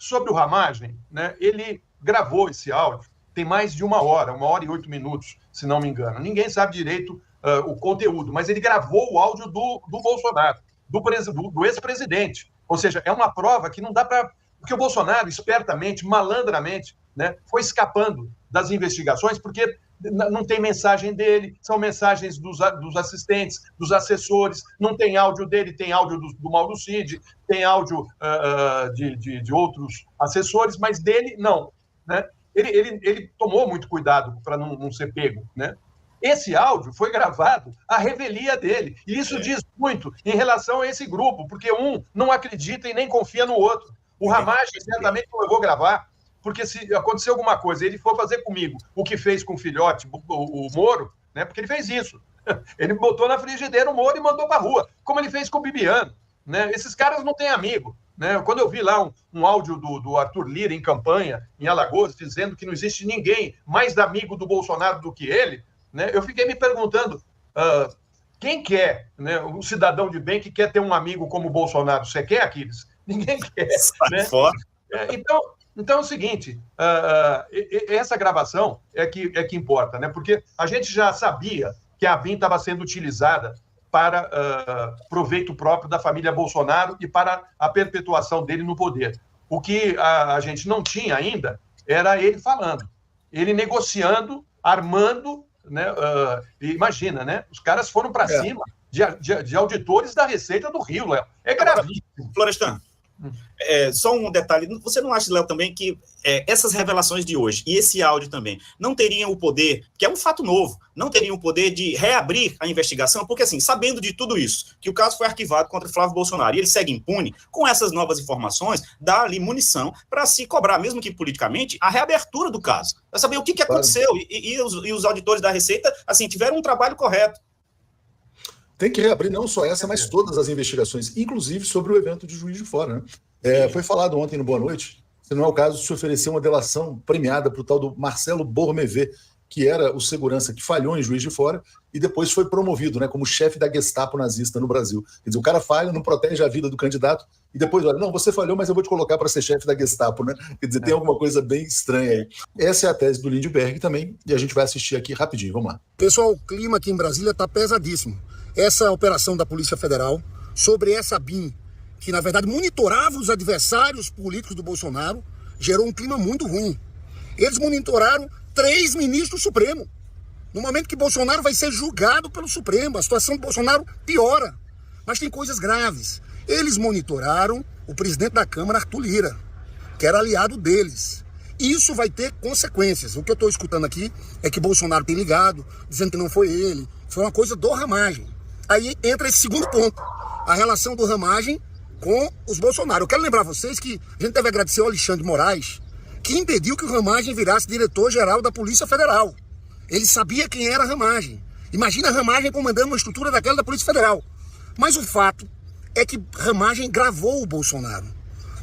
sobre o Ramagem, né, ele gravou esse áudio, tem mais de 1 hora e 8 minutos, se não me engano. Ninguém sabe direito o conteúdo, mas ele gravou o áudio do Bolsonaro, do ex-presidente. Ou seja, é uma prova que não dá para... Porque o Bolsonaro, espertamente, malandramente, né, foi escapando das investigações, porque não tem mensagem dele, são mensagens dos assistentes, dos assessores, não tem áudio dele, tem áudio do Mauro Cid, tem áudio de outros assessores, mas dele, não. Né? Ele tomou muito cuidado para não ser pego, né? Esse áudio foi gravado à revelia dele, e isso diz muito em relação a esse grupo, porque um não acredita e nem confia no outro. O Ramagem certamente não levou gravar, porque se acontecer alguma coisa, ele for fazer comigo o que fez com o filhote, o Moro, né? Porque ele fez isso. Ele botou na frigideira o Moro e mandou para a rua, como ele fez com o Bibiano. Né? Esses caras não têm amigo. Né? Quando eu vi lá um áudio do Arthur Lira em campanha, em Alagoas, dizendo que não existe ninguém mais amigo do Bolsonaro do que ele, né? Eu fiquei me perguntando, quem quer, né? Um cidadão de bem que quer ter um amigo como o Bolsonaro? Você quer, Aquiles? Ninguém quer. Né? Então é o seguinte, essa gravação é que importa, né? Porque a gente já sabia que a ABIN estava sendo utilizada para proveito próprio da família Bolsonaro e para a perpetuação dele no poder. O que a gente não tinha ainda era ele falando, ele negociando, armando, né? Imagina, né? Os caras foram para cima de auditores da Receita do Rio, Léo. É gravíssimo. Florestan, só um detalhe, você não acha, Léo, também que essas revelações de hoje e esse áudio também não teriam o poder, que é um fato novo, não teriam o poder de reabrir a investigação? Porque, assim, sabendo de tudo isso, que o caso foi arquivado contra Flávio Bolsonaro e ele segue impune, com essas novas informações, dá ali munição para se cobrar, mesmo que politicamente, a reabertura do caso, para saber o que aconteceu. E os auditores da Receita, assim, tiveram um trabalho correto. Tem que reabrir não só essa, mas todas as investigações, inclusive sobre o evento de Juiz de Fora. Né? Foi falado ontem no Boa Noite, se não é o caso, se oferecer uma delação premiada para o tal do Marcelo Bormevê, que era o segurança que falhou em Juiz de Fora e depois foi promovido, né, como chefe da Gestapo nazista no Brasil. Quer dizer, o cara falha, não protege a vida do candidato e depois, olha, não, você falhou, mas eu vou te colocar para ser chefe da Gestapo. Né? Quer dizer, tem alguma coisa bem estranha aí. Essa é a tese do Lindbergh também e a gente vai assistir aqui rapidinho. Vamos lá. Pessoal, o clima aqui em Brasília está pesadíssimo. Essa operação da Polícia Federal sobre essa BIM, que na verdade monitorava os adversários políticos do Bolsonaro, gerou um clima muito ruim. Eles monitoraram 3 ministros do Supremo. No momento que Bolsonaro vai ser julgado pelo Supremo, a situação do Bolsonaro piora. Mas tem coisas graves. Eles monitoraram o presidente da Câmara, Arthur Lira, que era aliado deles. Isso vai ter consequências. O que eu estou escutando aqui é que Bolsonaro tem ligado, dizendo que não foi ele. Foi uma coisa do Ramagem. Aí entra esse segundo ponto, a relação do Ramagem com os Bolsonaro. Eu quero lembrar vocês que a gente deve agradecer ao Alexandre Moraes, que impediu que o Ramagem virasse diretor-geral da Polícia Federal. Ele sabia quem era Ramagem. Imagina Ramagem comandando uma estrutura daquela da Polícia Federal. Mas o fato é que Ramagem gravou o Bolsonaro.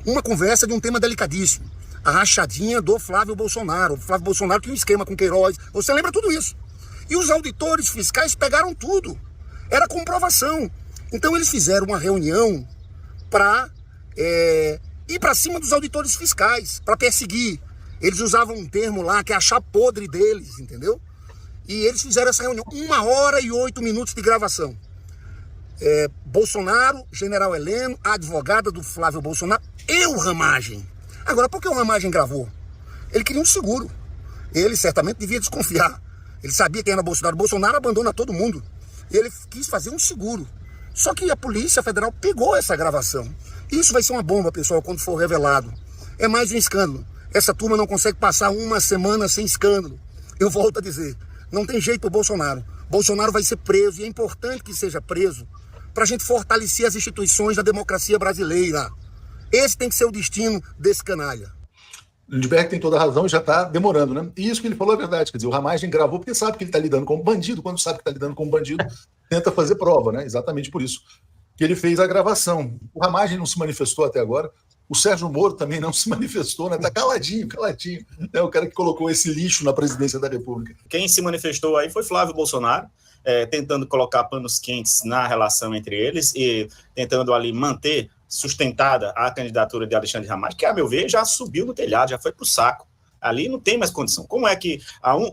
Uma conversa de um tema delicadíssimo. A rachadinha do Flávio Bolsonaro. O Flávio Bolsonaro tinha um esquema com Queiroz. Você lembra tudo isso? E os auditores fiscais pegaram tudo. Era comprovação. Então eles fizeram uma reunião para ir para cima dos auditores fiscais, para perseguir. Eles usavam um termo lá que é achar podre deles, entendeu? E eles fizeram essa reunião, 1 hora e 8 minutos de gravação. Bolsonaro, General Heleno, a advogada do Flávio Bolsonaro e o Ramagem. Agora, por que o Ramagem gravou? Ele queria um seguro. Ele certamente devia desconfiar. Ele sabia quem era Bolsonaro. Bolsonaro abandona todo mundo. Ele quis fazer um seguro. Só que a Polícia Federal pegou essa gravação. Isso vai ser uma bomba, pessoal, quando for revelado. É mais um escândalo. Essa turma não consegue passar uma semana sem escândalo. Eu volto a dizer, não tem jeito para o Bolsonaro. Bolsonaro vai ser preso e é importante que seja preso para a gente fortalecer as instituições da democracia brasileira. Esse tem que ser o destino desse canalha. Lindbergh tem toda a razão e já está demorando, né? E isso que ele falou é verdade. Quer dizer, o Ramagem gravou porque sabe que ele está lidando com um bandido. Quando sabe que está lidando com um bandido, tenta fazer prova, né? Exatamente por isso que ele fez a gravação. O Ramagem não se manifestou até agora. O Sérgio Moro também não se manifestou, né? Está caladinho. É o cara que colocou esse lixo na presidência da República. Quem se manifestou aí foi Flávio Bolsonaro, tentando colocar panos quentes na relação entre eles e tentando ali manter sustentada a candidatura de Alexandre de Ramagem, que, a meu ver, já subiu no telhado, já foi para o saco. Ali não tem mais condição. Como é que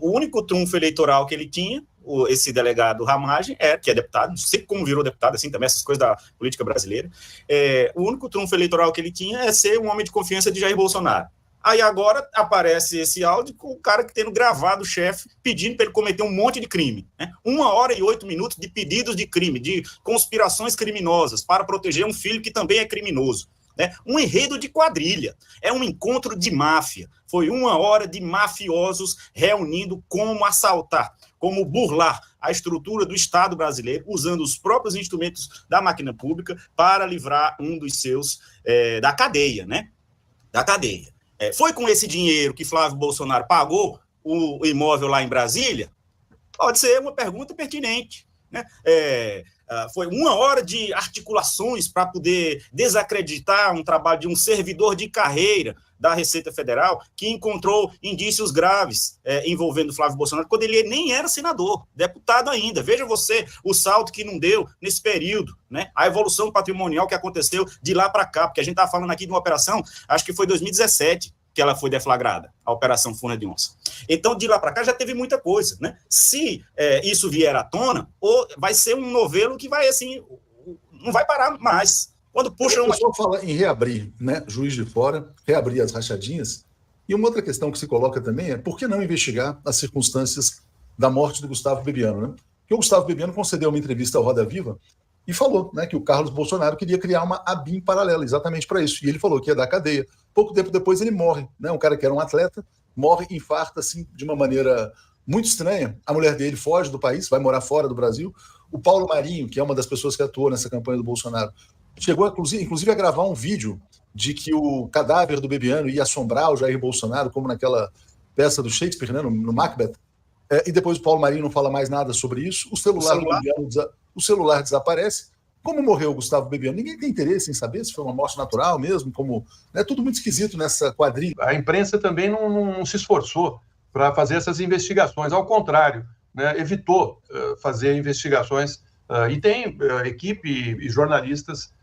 o único trunfo eleitoral que ele tinha, esse delegado Ramagem, que é deputado, não sei como virou deputado, assim, também essas coisas da política brasileira, o único trunfo eleitoral que ele tinha é ser um homem de confiança de Jair Bolsonaro. Aí agora aparece esse áudio com o cara que tendo gravado o chefe pedindo para ele cometer um monte de crime. Né? 1 hora e 8 minutos de pedidos de crime, de conspirações criminosas para proteger um filho que também é criminoso. Né? Um enredo de quadrilha, é um encontro de máfia. Foi 1 hora de mafiosos reunindo como assaltar, como burlar a estrutura do Estado brasileiro, usando os próprios instrumentos da máquina pública para livrar um dos seus da cadeia, né? Da cadeia. Foi com esse dinheiro que Flávio Bolsonaro pagou o imóvel lá em Brasília? Pode ser uma pergunta pertinente. Né? Foi 1 hora de articulações para poder desacreditar um trabalho de um servidor de carreira da Receita Federal que encontrou indícios graves envolvendo Flávio Bolsonaro, quando ele nem era senador, deputado ainda. Veja você o salto que não deu nesse período, né? A evolução patrimonial que aconteceu de lá para cá, porque a gente está falando aqui de uma operação, acho que foi 2017 que ela foi deflagrada, a Operação Furna de Onça. Então, de lá para cá já teve muita coisa, né? Se isso vier à tona, vai ser um novelo que vai, assim, não vai parar mais. Quando puxa uma... O pessoal fala em reabrir, né, Juiz de Fora, reabrir as rachadinhas, e uma outra questão que se coloca também é por que não investigar as circunstâncias da morte do Gustavo Bebiano, né? Porque o Gustavo Bebiano concedeu uma entrevista ao Roda Viva e falou, né, que o Carlos Bolsonaro queria criar uma ABIN paralela, exatamente para isso, e ele falou que ia dar cadeia. Pouco tempo depois ele morre, né? Um cara que era um atleta, morre, infarta, assim, de uma maneira muito estranha. A mulher dele foge do país, vai morar fora do Brasil. O Paulo Marinho, que é uma das pessoas que atuou nessa campanha do Bolsonaro, chegou, inclusive, a gravar um vídeo de que o cadáver do Bebiano ia assombrar o Jair Bolsonaro, como naquela peça do Shakespeare, né, no Macbeth. E depois o Paulo Marinho não fala mais nada sobre isso. O celular desaparece. Como morreu o Gustavo Bebiano? Ninguém tem interesse em saber se foi uma morte natural mesmo, como... É tudo muito esquisito nessa quadrilha. A imprensa também não se esforçou para fazer essas investigações. Ao contrário, né, evitou fazer investigações e tem equipe e jornalistas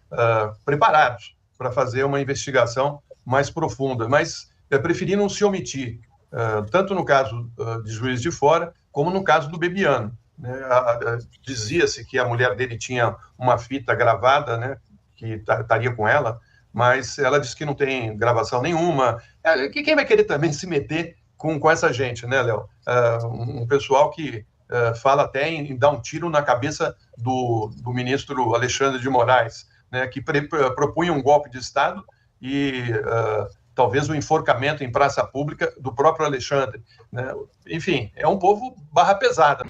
preparados para fazer uma investigação mais profunda, mas preferiram se omitir, tanto no caso de Juiz de Fora, como no caso do Bebiano. Né? Dizia-se que a mulher dele tinha uma fita gravada, né, que estaria com ela, mas ela disse que não tem gravação nenhuma. Quem vai querer também se meter com essa gente, né, Léo? Um pessoal que fala até em dar um tiro na cabeça do ministro Alexandre de Moraes, né, que propunha um golpe de Estado e talvez o enforcamento em praça pública do próprio Alexandre. Né? Enfim, é um povo barra pesada.